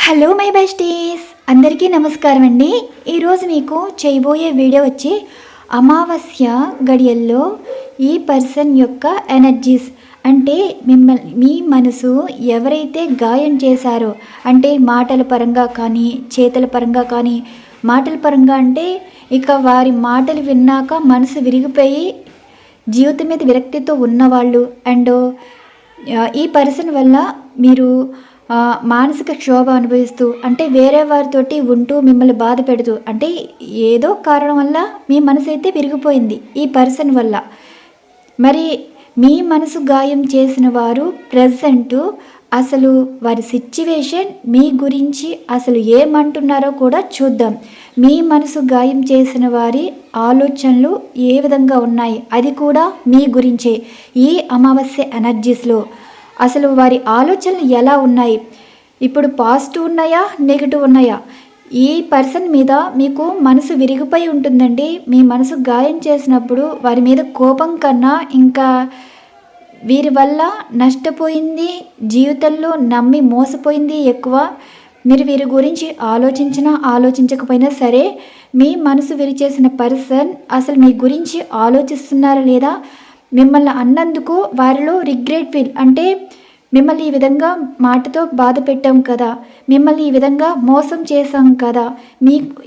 Hello my besties, అందరికీ నమస్కారం అండి. ఈరోజు మీకు చేయబోయే వీడియో వచ్చి అమావాస్య గడియల్లో ఈ పర్సన్ యొక్క ఎనర్జీస్ అంటే మీ మనసు ఎవరైతే గాయం చేశారో అంటే మాటల పరంగా కానీ చేతుల పరంగా కానీ, మాటల పరంగా అంటే ఇక వారి మాటలు విన్నాక మనసు విరిగిపోయి జీవితం మీద విరక్తితో ఉన్నవాళ్ళు అండ్ ఈ పర్సన్ వల్ల మీరు మానసిక క్షోభ అనుభవిస్తూ అంటే వేరే వారితోటి ఉంటూ మిమ్మల్ని బాధ పెడుతూ అంటే ఏదో కారణం వల్ల మీ మనసు అయితే విరిగిపోయింది ఈ పర్సన్ వల్ల. మరి మీ మనసు గాయం చేసిన వారు ప్రజెంటు అసలు వారి సిచ్యువేషన్ మీ గురించి అసలు ఏమంటున్నారో కూడా చూద్దాం. మీ మనసు గాయం చేసిన వారి ఆలోచనలు ఏ విధంగా ఉన్నాయి అది కూడా మీ గురించే. ఈ అమావాస్య ఎనర్జీస్లో అసలు వారి ఆలోచనలు ఎలా ఉన్నాయి, ఇప్పుడు పాజిటివ్ ఉన్నాయా నెగిటివ్ ఉన్నాయా? ఈ పర్సన్ మీద మీకు మనసు విరిగిపోయి ఉంటుందండి. మీ మనసు గాయం చేసినప్పుడు వారి మీద కోపం కన్నా ఇంకా వీరి వల్ల నష్టపోయింది, జీవితంలో నమ్మి మోసపోయింది ఎక్కువ. మీరు వీరి గురించి ఆలోచించినా ఆలోచించకపోయినా సరే మీ మనసు విరిచేసిన పర్సన్ అసలు మీ గురించి ఆలోచిస్తున్నారా లేదా, మిమ్మల్ని అన్నందుకు వారిలో రిగ్రెట్ ఫీల్ అంటే మిమ్మల్ని ఈ విధంగా మాటతో బాధ పెట్టాం కదా, మిమ్మల్ని ఈ విధంగా మోసం చేశాం కదా,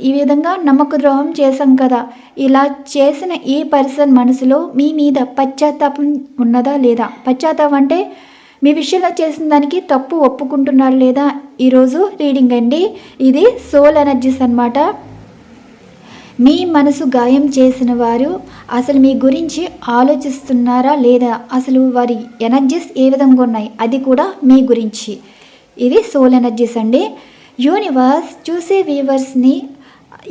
ఈ విధంగా నమ్మక ద్రోహం చేశాం కదా, ఇలా చేసిన ఈ పర్సన్ మనసులో మీ మీద పశ్చాత్తాపం ఉన్నదా లేదా? పశ్చాత్తాపం అంటే మీ విషయంలో చేసిన దానికి తప్పు ఒప్పుకుంటున్నారు లేదా? ఈరోజు రీడింగ్ అండి. ఇది సోల్ ఎనర్జీస్ అన్నమాట. మీ మనసు గాయం చేసిన వారు అసలు మీ గురించి ఆలోచిస్తున్నారా లేదా, అసలు వారి ఎనర్జీస్ ఏ విధంగా ఉన్నాయి అది కూడా మీ గురించి. ఇవి సోల్ ఎనర్జీస్ అండి. యూనివర్స్ చూసే వ్యూవర్స్ని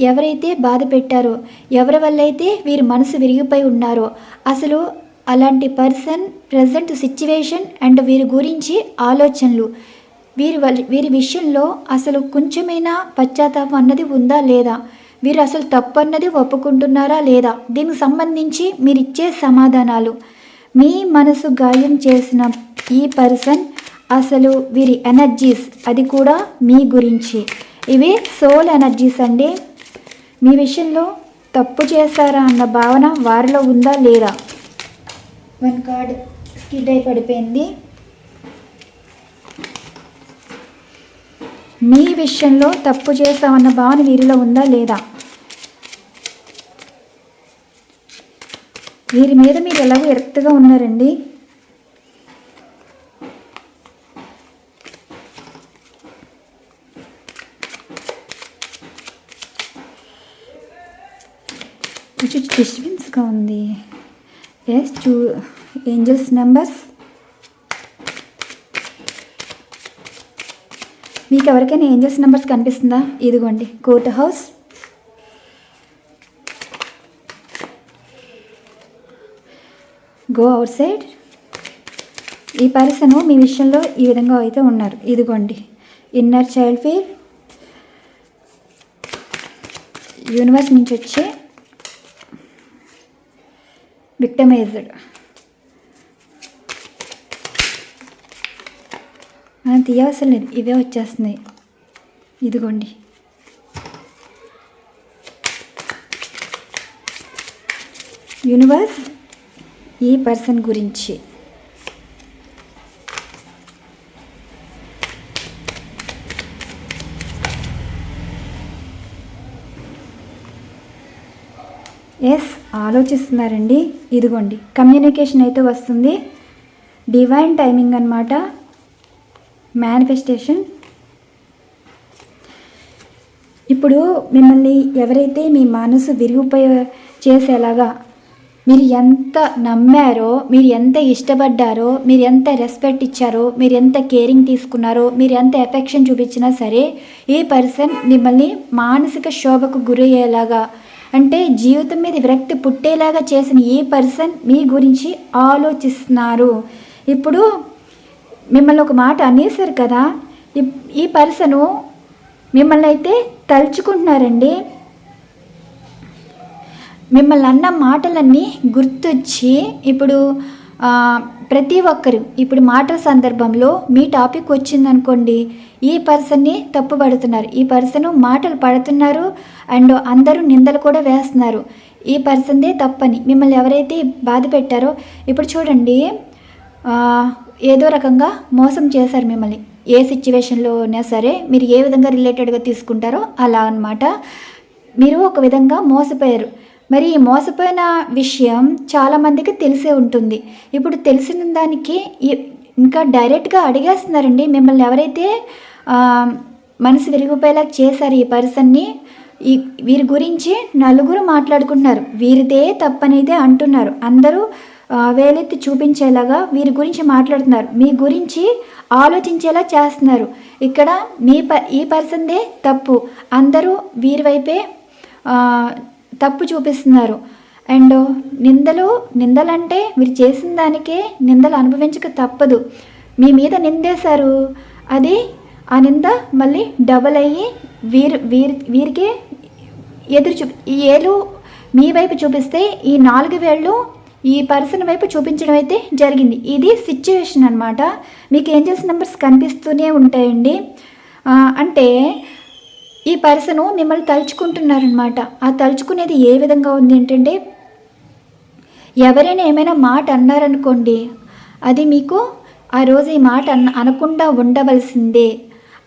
ఎవరైతే బాధ పెట్టారో, ఎవరి వల్ల అయితే వీరి మనసు విరిగిపోయి ఉన్నారో అసలు అలాంటి పర్సన్ ప్రజెంట్ సిచ్యువేషన్ అండ్ వీరి గురించి ఆలోచనలు, వీరి విషయంలో అసలు కొంచెమైనా పశ్చాత్తాపం అన్నది ఉందా లేదా, వీరు అసలు తప్పు అన్నది ఒప్పుకుంటున్నారా లేదా, దీనికి సంబంధించి మీరు ఇచ్చే సమాధానాలు. మీ మనసు గాయం చేసిన ఈ పర్సన్ అసలు వీరి ఎనర్జీస్ అది కూడా మీ గురించి. ఇవి సోల్ ఎనర్జీస్ అండి. మీ విషయంలో తప్పు చేశారా అన్న భావన వారిలో ఉందా లేదా? వన్ కార్డ్ స్కిడ్ అయి పడిపోయింది. మీ విషయంలో తప్పు చేశామన్న భావన వీరిలో ఉందా లేదా? వీరి మీద మీరు ఎలాగో ఎరక్తగా ఉన్నారండి. కొంచెం డిస్టర్బెన్స్గా ఉంది. Yes, angels numbers. మీకు ఎవరికైనా ఏంజల్స్ నెంబర్స్ కనిపిస్తుందా? ఇదిగోండి, courthouse, go outside. ఈ పర్సన్ మీ విషయంలో ఈ విధంగా అయితే ఉన్నారు. ఇదిగోండి, ఇన్నర్ చైల్డ్ ఫీల్, యూనివర్స్ నుంచి వచ్చే విక్టమైజ్డ్. మనం తీయవలసిన లేదు, ఇవే వచ్చేస్తున్నాయి. ఇదిగోండి, యూనివర్స్ ఈ పర్సన్ గురించి. ఎస్, ఆలోచిస్తున్నారండి. ఇదిగోండి, కమ్యూనికేషన్ అయితే వస్తుంది. డివైన్ టైమింగ్ అన్నమాట, మేనిఫెస్టేషన్. ఇప్పుడు మిమ్మల్ని ఎవరైతే మీ మనసు విరిగిపోయే చేసేలాగా మీరు ఎంత నమ్మారో, మీరు ఎంత ఇష్టపడ్డారో, మీరు ఎంత రెస్పెక్ట్ ఇచ్చారో, మీరు ఎంత కేరింగ్ తీసుకున్నారో, మీరు ఎంత ఎఫెక్షన్ చూపించినా సరే ఈ పర్సన్ మిమ్మల్ని మానసిక శోభకు గురయ్యేలాగా అంటే జీవితం మీద విరక్తి పుట్టేలాగా చేసిన ఈ పర్సన్ మీ గురించి ఆలోచిస్తున్నారు. ఇప్పుడు మిమ్మల్ని ఒక మాట అనేసారు కదా, ఈ పర్సను మిమ్మల్ని అయితే తలుచుకుంటున్నారండి. మిమ్మల్ని అన్న మాటలన్నీ గుర్తొచ్చి ఇప్పుడు ప్రతి ఒక్కరు ఇప్పుడు మాటల సందర్భంలో మీ టాపిక్ వచ్చిందనుకోండి, ఈ పర్సన్ని తప్పుపడుతున్నారు, ఈ పర్సన్ మాటలు పడుతున్నారు అండ్ అందరూ నిందలు కూడా వేస్తున్నారు. ఈ పర్సన్దే తప్పని మిమ్మల్ని ఎవరైతే బాధ పెట్టారో ఇప్పుడు చూడండి, ఏదో రకంగా మోసం చేశారు మిమ్మల్ని. ఏ సిచ్యువేషన్లో అయినా సరే మీరు ఏ విధంగా రిలేటెడ్గా తీసుకుంటారో అలా అన్నమాట. మీరు ఒక విధంగా మోసపోయారు. మరి ఈ మోసపోయిన విషయం చాలామందికి తెలిసే ఉంటుంది. ఇప్పుడు తెలిసిన దానికి ఇంకా డైరెక్ట్గా అడిగేస్తున్నారండి మిమ్మల్ని ఎవరైతే మనసు విరిగిపోయేలా చేశారు ఈ పర్సన్ని. వీరి గురించి నలుగురు మాట్లాడుకుంటున్నారు, వీరిదే తప్పనేదే అంటున్నారు. అందరూ వేలెత్తి చూపించేలాగా వీరి గురించి మాట్లాడుతున్నారు, మీ గురించి ఆలోచించేలా చేస్తున్నారు. ఇక్కడ ఈ పర్సన్దే తప్పు, అందరూ వీరి వైపే తప్పు చూపిస్తున్నారు. అండ్ నిందలంటే మీరు చేసిన దానికే నిందలు అనుభవించక తప్పదు. మీ మీద నిందేశారు, అది ఆ నింద మళ్ళీ డబల్ అయ్యి వీరికి ఈ ఏలు మీ వైపు చూపిస్తే ఈ 4 వేళ్ళు ఈ పర్సన్ వైపు చూపించడం అయితే జరిగింది. ఇది సిచ్యువేషన్ అనమాట. మీకు ఏంజెల్స్ నెంబర్స్ కనిపిస్తూనే ఉంటాయండి. అంటే ఈ పర్సను మిమ్మల్ని తలుచుకుంటున్నారనమాట. ఆ తలుచుకునేది ఏ విధంగా ఉంది ఏంటంటే, ఎవరైనా ఏమైనా మాట అన్నారనుకోండి, అది మీకు ఆ రోజు ఈ మాట అనకుండా ఉండవలసిందే.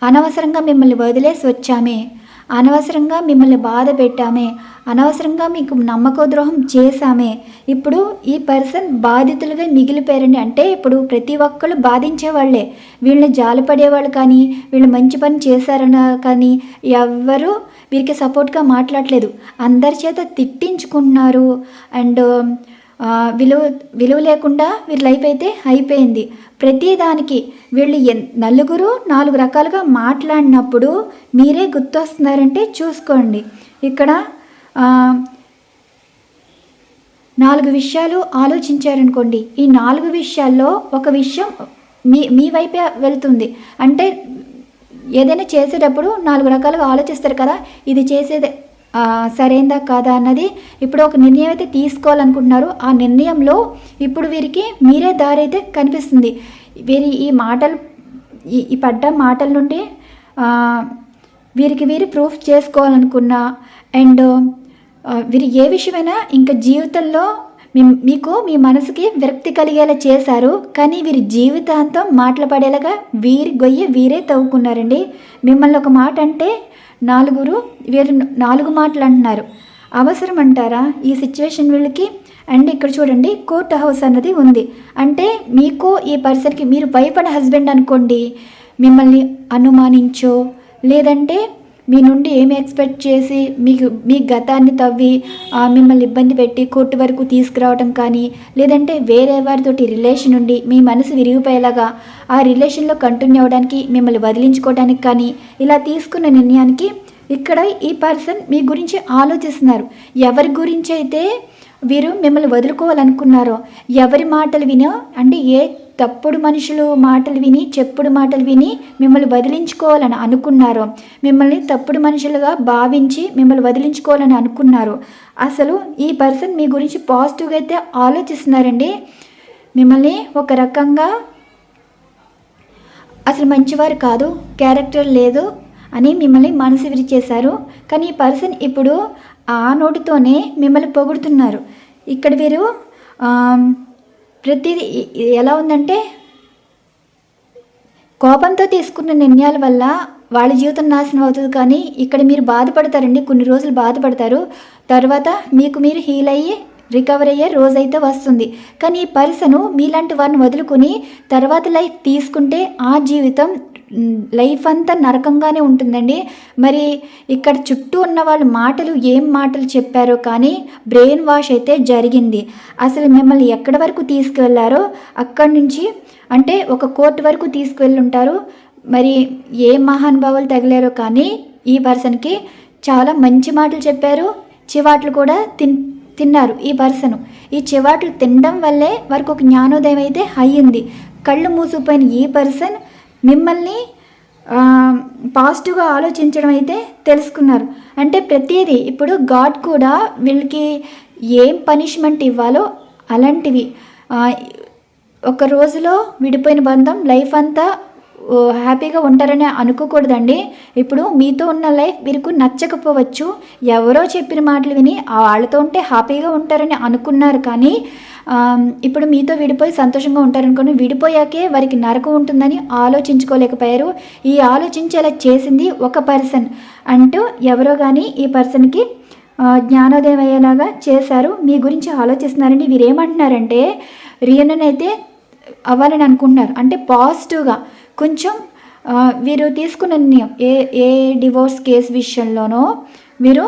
అనవసరంగా మిమ్మల్ని వదిలేసి వచ్చామే, అనవసరంగా మిమ్మల్ని బాధ పెట్టామే, అనవసరంగా మీకు నమ్మకద్రోహం చేశామే. ఇప్పుడు ఈ పర్సన్ బాధితులుగా మిగిలిపోయారండి. అంటే ఇప్పుడు ప్రతి ఒక్కళ్ళు బాధించేవాళ్లే. వీళ్ళని జాలిపడేవాళ్ళు కానీ, వీళ్ళు మంచి పని చేశారని కానీ ఎవ్వరూ వీరికి సపోర్ట్గా మాట్లాడలేదు. అందరి చేత తిట్టించుకుంటున్నారు. అండ్ విలువ లేకుండా వీరి లైఫ్ అయితే అయిపోయింది. ప్రతిదానికి వీళ్ళు నలుగురు 4 రకాలుగా మాట్లాడినప్పుడు మీరే గుర్తొస్తున్నారంటే చూసుకోండి. ఇక్కడ 4 విషయాలు ఆలోచించారనుకోండి, ఈ 4 విషయాల్లో ఒక విషయం మీ వైపే వెళ్తుంది. అంటే ఏదైనా చేసేటప్పుడు 4 రకాలుగా ఆలోచిస్తారు కదా, ఇది చేసేదే సరైందా కాదా అన్నది. ఇప్పుడు ఒక నిర్ణయం అయితే తీసుకోవాలనుకుంటున్నారు. ఆ నిర్ణయంలో ఇప్పుడు వీరికి మీరే దారి అయితే కనిపిస్తుంది. ఈ పడ్డ మాటల నుండి వీరు ప్రూఫ్ చేసుకోవాలనుకున్నా అండ్ వీరు ఏ విషయమైనా ఇంకా జీవితంలో మీకు మీ మనసుకి విరక్తి కలిగేలా చేశారు. కానీ వీరి జీవితాంతం మాటలు పడేలాగా వీరి గొయ్యి వీరే తవ్వుకున్నారండి. మిమ్మల్ని ఒక మాట అంటే వీరు 4 మాటలు అంటున్నారు. అవసరం అంటారా ఈ సిచ్యువేషన్ వీళ్ళకి? అండ్ ఇక్కడ చూడండి, కోర్ట్ హౌస్ అన్నది ఉంది. అంటే మీకు ఈ పర్సన్కి మీరు భయపడే హస్బెండ్ అనుకోండి, మిమ్మల్ని అనుమానించో లేదంటే మీ నుండి ఏమి ఎక్స్పెక్ట్ చేసి మీ గతాన్ని తవ్వి మిమ్మల్ని ఇబ్బంది పెట్టి కోర్టు వరకు తీసుకురావడం కానీ, లేదంటే వేరే వారితోటి రిలేషన్ ఉండి మీ మనసు విరిగిపోయేలాగా ఆ రిలేషన్లో కంటిన్యూ అవ్వడానికి మిమ్మల్ని వదిలించుకోవడానికి కానీ ఇలా తీసుకున్న నిర్ణయానికి ఇక్కడ ఈ పర్సన్ మీ గురించి ఆలోచిస్తున్నారు. ఎవరి గురించి అయితే వీరు మిమ్మల్ని వదులుకోవాలనుకున్నారో, ఎవరి మాటలు వినో, అంటే ఏ తప్పుడు మనుషులు మాటలు విని చెప్పుడు మాటలు విని మిమ్మల్ని వదిలించుకోవాలని అనుకున్నారో, మిమ్మల్ని తప్పుడు మనుషులుగా భావించి మిమ్మల్ని వదిలించుకోవాలని అనుకున్నారు. అసలు ఈ పర్సన్ మీ గురించి పాజిటివ్గా అయితే ఆలోచిస్తున్నారండి. మిమ్మల్ని ఒక రకంగా అసలు మంచివారు కాదు, క్యారెక్టర్ లేదు అని మిమ్మల్ని మనసు విరిచేశారు. కానీ ఈ పర్సన్ ఇప్పుడు ఆ నోటితోనే మిమ్మల్ని పొగుడుతున్నారు. ఇక్కడ వీరు ప్రతిదీ ఎలా ఉందంటే, కోపంతో తీసుకున్న నిర్ణయాల వల్ల వాళ్ళ జీవితం నాశనం అవుతుంది. కానీ ఇక్కడ మీరు బాధపడతారండి, కొన్ని రోజులు బాధపడతారు. తర్వాత మీరు హీల్ అయ్యి రికవర్ అయ్యే రోజైతే వస్తుంది. కానీ ఈ పర్సను మీలాంటి వారిని వదులుకొని తర్వాత లైఫ్ తీసుకుంటే ఆ జీవితం లైఫ్ అంతా నరకంగానే ఉంటుందండి. మరి ఇక్కడ చుట్టూ ఉన్న వాళ్ళ మాటలు ఏం మాటలు చెప్పారో కానీ బ్రెయిన్ వాష్ అయితే జరిగింది. అసలు మిమ్మల్ని ఎక్కడి వరకు తీసుకువెళ్ళారో అక్కడి నుంచి, అంటే ఒక కోర్టు వరకు తీసుకువెళ్ళి ఉంటారు. మరి ఏ మహానుభావులు తగిలారో కానీ ఈ పర్సన్కి చాలా మంచి మాటలు చెప్పారు. చివాట్లు కూడా తిన్నారు ఈ పర్సన్. ఈ చివాట్లు తినడం వల్లే వారికి ఒక జ్ఞానోదయం అయితే అయ్యింది. కళ్ళు మూసుకుపోయిన ఈ పర్సన్ మిమ్మల్ని పాజిటివ్గా ఆలోచించడం అయితే తెలుసుకున్నారు. అంటే ప్రతిదీ ఇప్పుడు గాడ్ కూడా వీళ్ళకి ఏం పనిష్మెంట్ ఇవ్వాలో అలాంటివి ఒక రోజులో విడిపోయిన బంధం లైఫ్ అంతా హ్యాపీగా ఉంటారని అనుకోకూడదండి. ఇప్పుడు మీతో ఉన్న లైఫ్ మీకు నచ్చకపోవచ్చు, ఎవరో చెప్పిన మాటలు విని వాళ్ళతో ఉంటే హ్యాపీగా ఉంటారని అనుకున్నారు, కానీ ఇప్పుడు మీతో విడిపోయి సంతోషంగా ఉంటారనుకోని విడిపోయాకే వారికి నరకం ఉంటుందని ఆలోచించుకోలేకపోయారు. ఈ ఆలోచించేలా చేసింది ఒక పర్సన్ అంటూ ఎవరో కానీ ఈ పర్సన్కి జ్ఞానోదయం అయ్యేలాగా చేశారు. మీ గురించి ఆలోచిస్తున్నారండి. వీరేమంటున్నారంటే రీయూనియన్ అయితే అవ్వాలని అనుకుంటున్నారు, అంటే పాజిటివ్గా కొంచెం వీరు తీసుకున్న నిర్ణయం ఏ డివోర్స్ కేసు విషయంలోనో వీరు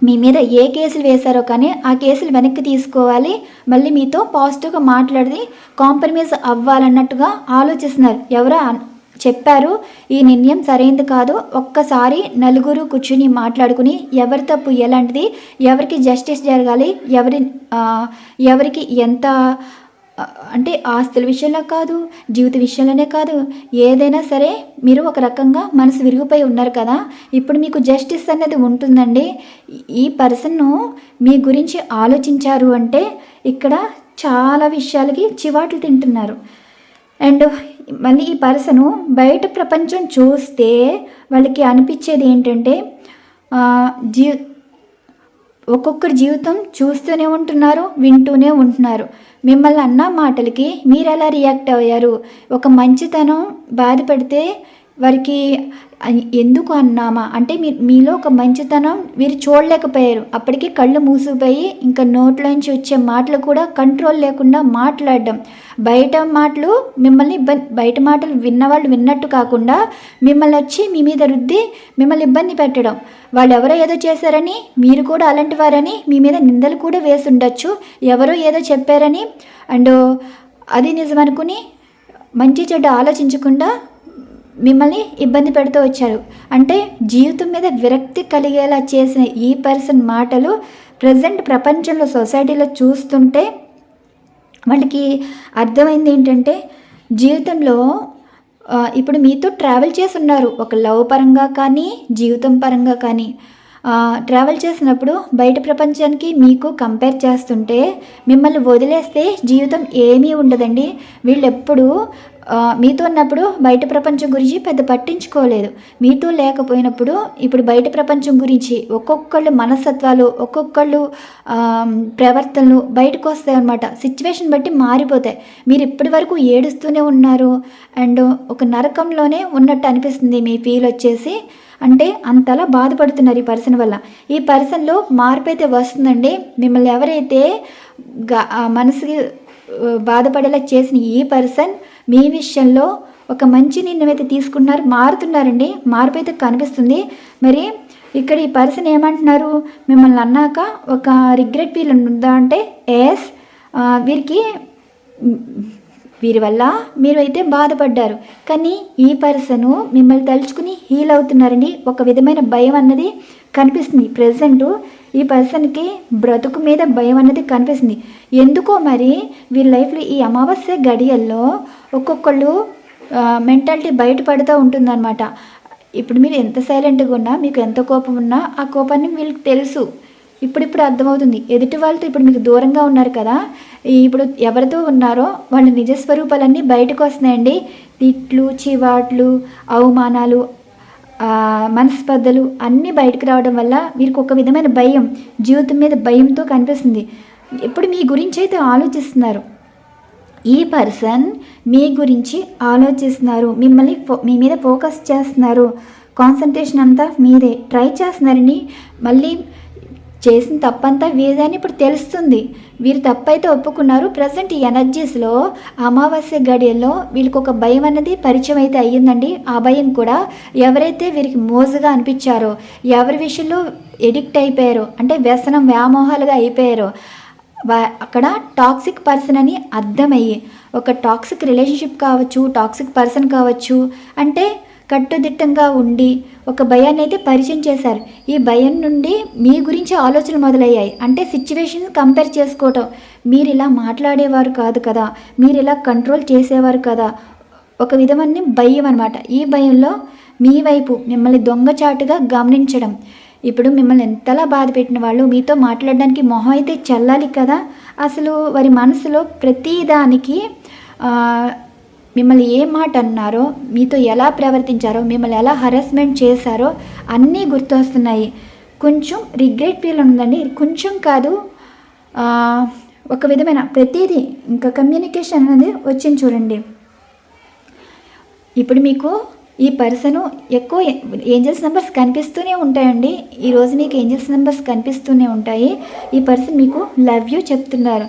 మీ మీద ఏ కేసులు వేశారో కానీ ఆ కేసులు వెనక్కి తీసుకోవాలి, మళ్ళీ మీతో పాజిటివ్గా మాట్లాడి కాంప్రమైజ్ అవ్వాలన్నట్టుగా ఆలోచిస్తున్నారు. ఎవరో చెప్పారు ఈ నిర్ణయం సరైనది కాదు, ఒక్కసారి నలుగురు కూర్చుని మాట్లాడుకుని ఎవరి తప్పు ఎలాంటిది, ఎవరికి జస్టిస్ జరగాలి, ఎవరికి ఎంత అంటే ఆస్తుల విషయంలో కాదు, జీవిత విషయంలోనే కాదు, ఏదైనా సరే మీరు ఒక రకంగా మనసు విరిగిపోయి ఉన్నారు కదా, ఇప్పుడు మీకు జస్టిస్ అనేది ఉంటుందండి. ఈ పర్సన్ను మీ గురించి ఆలోచించారు అంటే ఇక్కడ చాలా విషయాలకి చివాట్లు తింటున్నారు. అండ్ మళ్ళీ ఈ పర్సను బయట ప్రపంచం చూస్తే వాళ్ళకి అనిపించేది ఏంటంటే ఒక్కొక్కరి జీవితం చూస్తూనే ఉంటున్నారు, వింటూనే ఉంటున్నారు. మిమ్మల్ని అన్న మాటలకి మీరు ఎలా రియాక్ట్ అయ్యారు? ఒక మంచితనం బాధపడితే వారికి ఎందుకు అన్నామా అంటే మీలో ఒక మంచితనం వీరు చూడలేకపోయారు. అప్పటికి కళ్ళు మూసిపోయి ఇంకా నోట్లోంచి వచ్చే మాటలు కూడా కంట్రోల్ లేకుండా మాట్లాడడం, బయట మాటలు మిమ్మల్ని బయట మాటలు విన్నవాళ్ళు విన్నట్టు కాకుండా మిమ్మల్ని వచ్చి మీ మీద రుద్ది మిమ్మల్ని ఇబ్బంది పెట్టడం, వాళ్ళు ఎవరో ఏదో చేశారని మీరు కూడా అలాంటి వారని మీ మీద నిందలు కూడా వేసి ఉండొచ్చు, ఎవరో ఏదో చెప్పారని అండ్ అది నిజమనుకుని మంచి చెడ్డ ఆలోచించకుండా మిమ్మల్ని ఇబ్బంది పెడుతూ వచ్చారు. అంటే జీవితం మీద విరక్తి కలిగేలా చేసిన ఈ పర్సన్ మాటలు ప్రజెంట్ ప్రపంచంలో సొసైటీలో చూస్తుంటే వాళ్ళకి అర్థమైంది ఏంటంటే జీవితంలో ఇప్పుడు మీతో ట్రావెల్ చేసి ఉన్నారు, ఒక లవ్ పరంగా కానీ జీవితం పరంగా కానీ ట్రావెల్ చేసినప్పుడు బయట ప్రపంచానికి మీకు కంపేర్ చేస్తుంటే మిమ్మల్ని వదిలేస్తే జీవితం ఏమీ ఉండదండి. వీళ్ళు ఎప్పుడు మీతో ఉన్నప్పుడు బయట ప్రపంచం గురించి పెద్ద పట్టించుకోలేదు, మీతో లేకపోయినప్పుడు ఇప్పుడు బయట ప్రపంచం గురించి ఒక్కొక్కళ్ళు మనస్తత్వాలు ఒక్కొక్కళ్ళు ప్రవర్తనలు బయటకు వస్తాయి అన్నమాట. సిచ్యువేషన్ బట్టి మారిపోతాయి. మీరు ఇప్పటి వరకు ఏడుస్తూనే ఉన్నారు అండ్ ఒక నరకంలోనే ఉన్నట్టు అనిపిస్తుంది మీ ఫీల్ వచ్చేసి. అంటే అంతలా బాధపడుతున్నారు ఈ పర్సన్ వల్ల. ఈ పర్సన్లో మార్పు అయితే వస్తుందండి. మిమ్మల్ని ఎవరైతే మనసుకి బాధపడేలా చేసిన ఈ పర్సన్ మీ విషయంలో ఒక మంచి నిర్ణయం అయితే తీసుకున్నారు, మారుతున్నారండి. మార్పు అయితే కనిపిస్తుంది. మరి ఇక్కడ ఈ పర్సన్ ఏమంటున్నారు, మిమ్మల్ని అన్నాక ఒక రిగ్రెట్ ఫీల్ ఉందా అంటే ఎస్, వీరి వల్ల మీరు అయితే బాధపడ్డారు, కానీ ఈ పర్సను మిమ్మల్ని తలుచుకుని హీల్ అవుతున్నారండి. ఒక విధమైన భయం అన్నది కనిపిస్తుంది. ప్రజెంటు ఈ పర్సన్కి బ్రతుకు మీద భయం అన్నది కనిపిస్తుంది. ఎందుకో మరి వీరి లైఫ్లో ఈ అమావాస్య గడియల్లో ఒక్కొక్కళ్ళు మెంటాలిటీ బయటపడుతూ ఉంటుందన్నమాట. ఇప్పుడు మీరు ఎంత సైలెంట్గా ఉన్నా, మీకు ఎంత కోపం ఉన్నా ఆ కోపాన్ని వీళ్ళకి తెలుసు. ఇప్పుడిప్పుడు అర్థమవుతుంది. ఎదుటి వాళ్ళతో ఇప్పుడు మీకు దూరంగా ఉన్నారు కదా, ఇప్పుడు ఎవరితో ఉన్నారో వాళ్ళ నిజస్వరూపాలన్నీ బయటకు వస్తున్నాయండి. తిట్లు, చివాట్లు, అవమానాలు, మనస్పర్ధలు అన్నీ బయటకు రావడం వల్ల వీరికి ఒక విధమైన భయం, జీవితం మీద భయంతో కనిపిస్తుంది. ఇప్పుడు మీ గురించి అయితే ఆలోచిస్తున్నారు. ఈ పర్సన్ మీ గురించి ఆలోచిస్తున్నారు, మిమ్మల్ని మీ మీద ఫోకస్ చేస్తున్నారు, కాన్సన్ట్రేషన్ అంతా మీదే ట్రై చేస్తున్నారని. మళ్ళీ చేసిన తప్పంతా వీరిదని ఇప్పుడు తెలుస్తుంది. వీరు తప్పైతే ఒప్పుకున్నారు. ప్రజెంట్ ఈ ఎనర్జీస్లో అమావాస్య గడియల్లో వీళ్ళకి ఒక భయం అనేది పరిచయం అయితే అయ్యిందండి. ఆ భయం కూడా ఎవరైతే వీరికి మోజుగా అనిపించారో, ఎవరి విషయంలో ఎడిక్ట్ అయిపోయారో, అంటే వ్యసనం వ్యామోహాలుగా అయిపోయారో, అక్కడ టాక్సిక్ పర్సన్ అని అర్థమయ్యి ఒక టాక్సిక్ రిలేషన్షిప్ కావచ్చు, టాక్సిక్ పర్సన్ కావచ్చు, అంటే కట్టుదిట్టంగా ఉండి ఒక భయాన్ని అయితే పరిచయం చేశారు. ఈ భయం నుండి మీ గురించి ఆలోచనలు మొదలయ్యాయి. అంటే సిచ్యువేషన్ కంపేర్ చేసుకోవటం, మీరు ఇలా మాట్లాడేవారు కాదు కదా, మీరు ఇలా కంట్రోల్ చేసేవారు కదా, ఒక విధమైన భయం అనమాట. ఈ భయంలో మీ వైపు మిమ్మల్ని దొంగచాటుగా గమనించడం. ఇప్పుడు మిమ్మల్ని ఎంతలా బాధ పెట్టిన వాళ్ళు మీతో మాట్లాడడానికి మొహం అయితే చల్లాలి కదా. అసలు వారి మనసులో ప్రతిదానికి మిమ్మల్ని ఏ మాట అన్నారో, మీతో ఎలా ప్రవర్తించారో, మిమ్మల్ని ఎలా హరాస్మెంట్ చేశారో అన్నీ గుర్తొస్తున్నాయి. కొంచెం రిగ్రెట్ ఫీల్ ఉందండి. కొంచెం కాదు, ఒక విధమైన ప్రతిదీ ఇంకా కమ్యూనికేషన్ అనేది వచ్చింది చూడండి. ఇప్పుడు మీకు ఈ పర్సను ఎక్కువ ఏంజల్స్ నెంబర్స్ కనిపిస్తూనే ఉంటాయండి. ఈరోజు మీకు ఏంజల్స్ నెంబర్స్ కనిపిస్తూనే ఉంటాయి. ఈ పర్సన్ మీకు లవ్ యూ చెప్తున్నారు,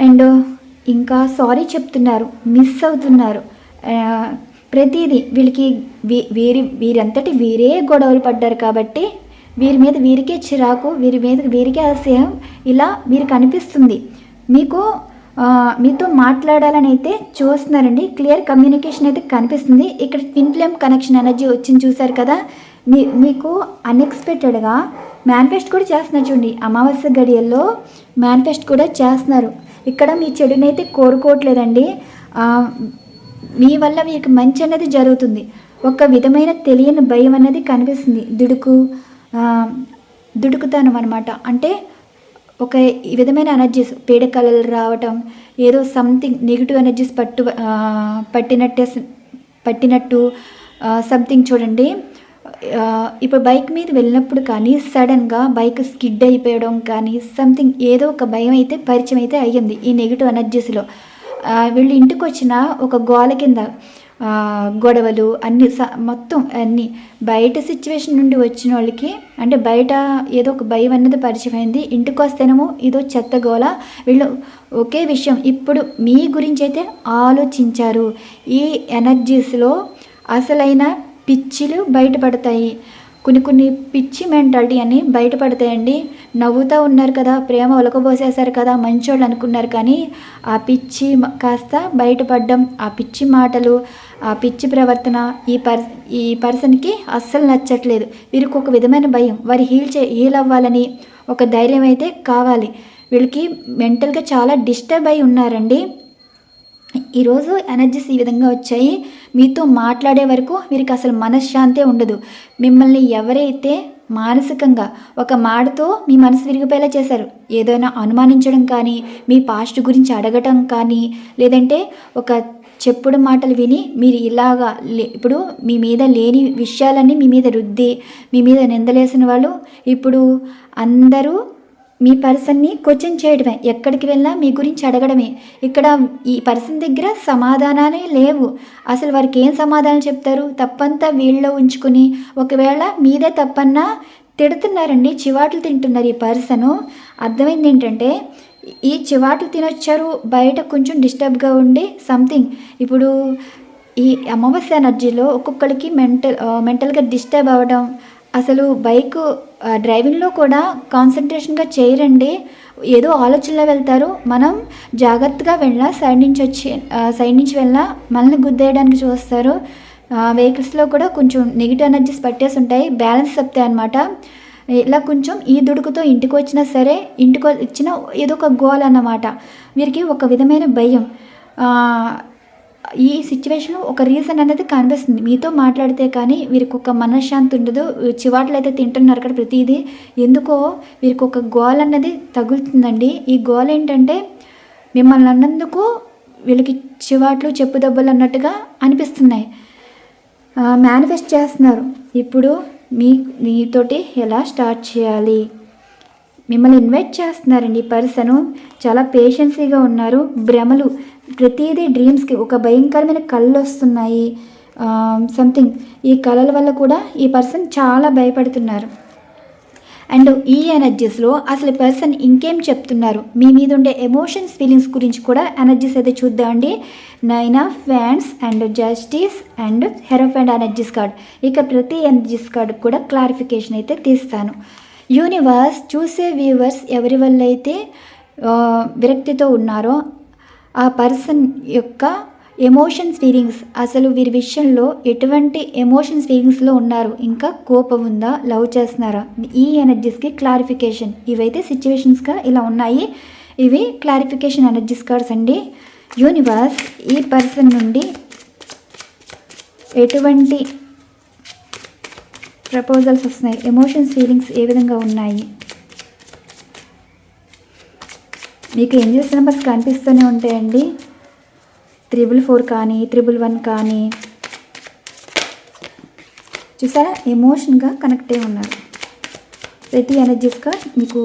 అండ్ ఇంకా సారీ చెప్తున్నారు, మిస్ అవుతున్నారు. ప్రతిదీ వీళ్ళకి వీరంతటి వీరే గొడవలు పడ్డారు కాబట్టి వీరి మీద వీరికే చిరాకు, వీరి మీద వీరికే అసహ్యం ఇలా వీరికి అనిపిస్తుంది. మీతో మాట్లాడాలని అయితే చూస్తున్నారండి. క్లియర్ కమ్యూనికేషన్ అయితే కనిపిస్తుంది. ఇక్కడ ట్విన్ ఫ్లేమ్ కనెక్షన్ ఎనర్జీ వచ్చింది చూసారు కదా. మీకు అన్ఎక్స్పెక్టెడ్గా మేనిఫెస్ట్ కూడా చేస్తున్నారు చూడండి. అమావాస్య గడియల్లో మేనిఫెస్ట్ కూడా చేస్తున్నారు. ఇక్కడ మీ చెడునైతే కోరుకోవట్లేదండి. మీ వల్ల మీకు మంచి అనేది జరుగుతుంది. ఒక విధమైన తెలియని భయం అనేది కనిపిస్తుంది. దుడుకుతానం అనమాట. అంటే ఒక విధమైన ఎనర్జీస్, పీడకలలు రావటం, ఏదో సంథింగ్ నెగిటివ్ ఎనర్జీస్ పట్టినట్టు సంథింగ్ చూడండి. ఇప్పుడు బైక్ మీద వెళ్ళినప్పుడు కానీ సడన్గా బైక్ స్కిడ్ అయిపోయడం కానీ సంథింగ్ ఏదో ఒక భయం అయితే పరిచయం అయితే అయ్యింది ఈ నెగిటివ్ ఎనర్జీస్లో. వీళ్ళు ఇంటికి వచ్చిన ఒక గోల కింద గొడవలు అన్నీ మొత్తం అన్నీ బయట సిచ్యువేషన్ నుండి వచ్చిన వాళ్ళకి, అంటే బయట ఏదో ఒక భయం అన్నది పరిచయం అయింది. ఇంటికి వస్తేనేమో ఏదో చెత్త గోల. వీళ్ళు ఒకే విషయం ఇప్పుడు మీ గురించి అయితే ఆలోచించారు. ఈ ఎనర్జీస్లో అసలైన పిచ్చిలు బయటపడతాయి. కొన్ని పిచ్చి మెంటాలిటీ అని బయటపడతాయండి. నవ్వుతూ ఉన్నారు కదా, ప్రేమ ఒలకబోసేశారు కదా, మంచోళ్ళు అనుకున్నారు, కానీ ఆ పిచ్చి కాస్త బయటపడడం, ఆ పిచ్చి మాటలు, ఆ పిచ్చి ప్రవర్తన ఈ పర్సన్కి అస్సలు నచ్చట్లేదు. వీరికి ఒక విధమైన భయం, వారు హీల్ అవ్వాలని ఒక ధైర్యం అయితే కావాలి. వీళ్ళకి మెంటల్గా చాలా డిస్టర్బ్ అయి ఉన్నారండి. ఈరోజు ఎనర్జీస్ ఈ విధంగా వచ్చాయి. మీతో మాట్లాడే వరకు వీరికి అసలు మనశ్శాంతే ఉండదు. మిమ్మల్ని ఎవరైతే మానసికంగా ఒక మాటతో మీ మనసు విరిగిపోయేలా చేశారు, ఏదైనా అనుమానించడం కానీ, మీ పాస్ట్ గురించి అడగటం కానీ, లేదంటే ఒక చెప్పుడు మాటలు విని మీరు ఇలాగా ఇప్పుడు మీ మీద లేని విషయాలన్నీ మీ మీద రుద్ది మీ మీద నిందలేసిన వాళ్ళు ఇప్పుడు అందరూ మీ పర్సన్ని క్వశ్చన్ చేయడమే, ఎక్కడికి వెళ్ళినా మీ గురించి అడగడమే. ఇక్కడ ఈ పర్సన్ దగ్గర సమాధానాలే లేవు. అసలు వారికి ఏం సమాధానం చెప్తారు? తప్పంతా వీళ్ళలో ఉంచుకుని ఒకవేళ మీదే తప్పన్నా తిడుతున్నారండి, చివాట్లు తింటున్నారు ఈ పర్సను. అర్థమైంది ఏంటంటే ఈ చివాట్లు తినొచ్చారు, బయట కొంచెం డిస్టర్బ్గా ఉండి సంథింగ్. ఇప్పుడు ఈ అమావాస్య ఎనర్జీలో ఒక్కొక్కరికి మెంటల్గా డిస్టర్బ్ అవ్వడం, అసలు బైక్ డ్రైవింగ్లో కూడా కాన్సన్ట్రేషన్గా చేయరండి, ఏదో ఆలోచనలో వెళ్తారు. మనం జాగ్రత్తగా వెళ్ళినా సైడ్ నుంచి వెళ్ళినా మనల్ని గుద్దేయడానికి చూస్తారు. వెహికల్స్లో కూడా కొంచెం నెగిటివ్ ఎనర్జీస్ పట్టేసి ఉంటాయి, బ్యాలెన్స్ చెప్తాయి అన్నమాట. ఇలా కొంచెం ఈ దుడుకుతో ఇంటికి వచ్చినా సరే, ఇంటికి వచ్చిన ఏదో ఒక గోల్ అన్నమాట. వీరికి ఒక విధమైన భయం. ఈ సిచ్యువేషన్లో ఒక రీజన్ అనేది కనిపిస్తుంది. మీతో మాట్లాడితే కానీ వీరికి ఒక మనశ్శాంతి ఉండదు. చివాట్లు అయితే తింటున్నారు కదా ప్రతిదీ. ఎందుకో వీరికి ఒక గోల్ అన్నది తగులుతుందండి. ఈ గోల్ ఏంటంటే మిమ్మల్ని అన్నందుకు వీళ్ళకి చివాట్లు చెప్పు దెబ్బలు అన్నట్టుగా అనిపిస్తున్నాయి. మేనిఫెస్ట్ చేస్తున్నారు. ఇప్పుడు మీతోటి ఎలా స్టార్ట్ చేయాలి, మిమ్మల్ని ఇన్వైట్ చేస్తున్నారండి. ఈ పర్సను చాలా పేషెన్సీగా ఉన్నారు. భ్రమలు, ప్రతిదీ డ్రీమ్స్కి ఒక భయంకరమైన కళ్ళు వస్తున్నాయి సంథింగ్. ఈ కళల వల్ల కూడా ఈ పర్సన్ చాలా భయపడుతున్నారు. అండ్ ఈ ఎనర్జీస్లో అసలు పర్సన్ ఇంకేం చెప్తున్నారు, మీ మీద ఉండే ఎమోషన్స్, ఫీలింగ్స్ గురించి కూడా ఎనర్జీస్ అయితే చూద్దామండి. 9 of wands and justice and hierophant energies card. ఇక ప్రతి ఎనర్జీస్ కార్డు కూడా క్లారిఫికేషన్ అయితే తీస్తాను. యూనివర్స్ చూసే వ్యూవర్స్ ఎవరి వల్ల అయితే విరక్తితో ఉన్నారో ఆ పర్సన్ యొక్క ఎమోషన్స్, ఫీలింగ్స్, అసలు వీరి విషయంలో ఎటువంటి ఎమోషన్స్, ఫీలింగ్స్లో ఉన్నారు, ఇంకా కోపం ఉందా, లవ్ చేస్తున్నారా, ఈ ఎనర్జీస్కి క్లారిఫికేషన్. ఇవైతే సిచ్యువేషన్స్గా ఇలా ఉన్నాయి. ఇవి క్లారిఫికేషన్ ఎనర్జీస్ కార్డ్స్ అండి. యూనివర్స్ ఈ పర్సన్ నుండి ఎటువంటి ప్రపోజల్స్ వస్తున్నాయి, ఎమోషన్స్, ఫీలింగ్స్ ఏ విధంగా ఉన్నాయి, మీకు ఏంజెల్స్ నెంబర్స్ కనిపిస్తూనే ఉంటాయండి. 444 కానీ 111 కానీ. చూసారా, ఎమోషన్గా కనెక్ట్ అయి ఉన్నారు. ప్రతి ఎనర్జీస్గా మీకు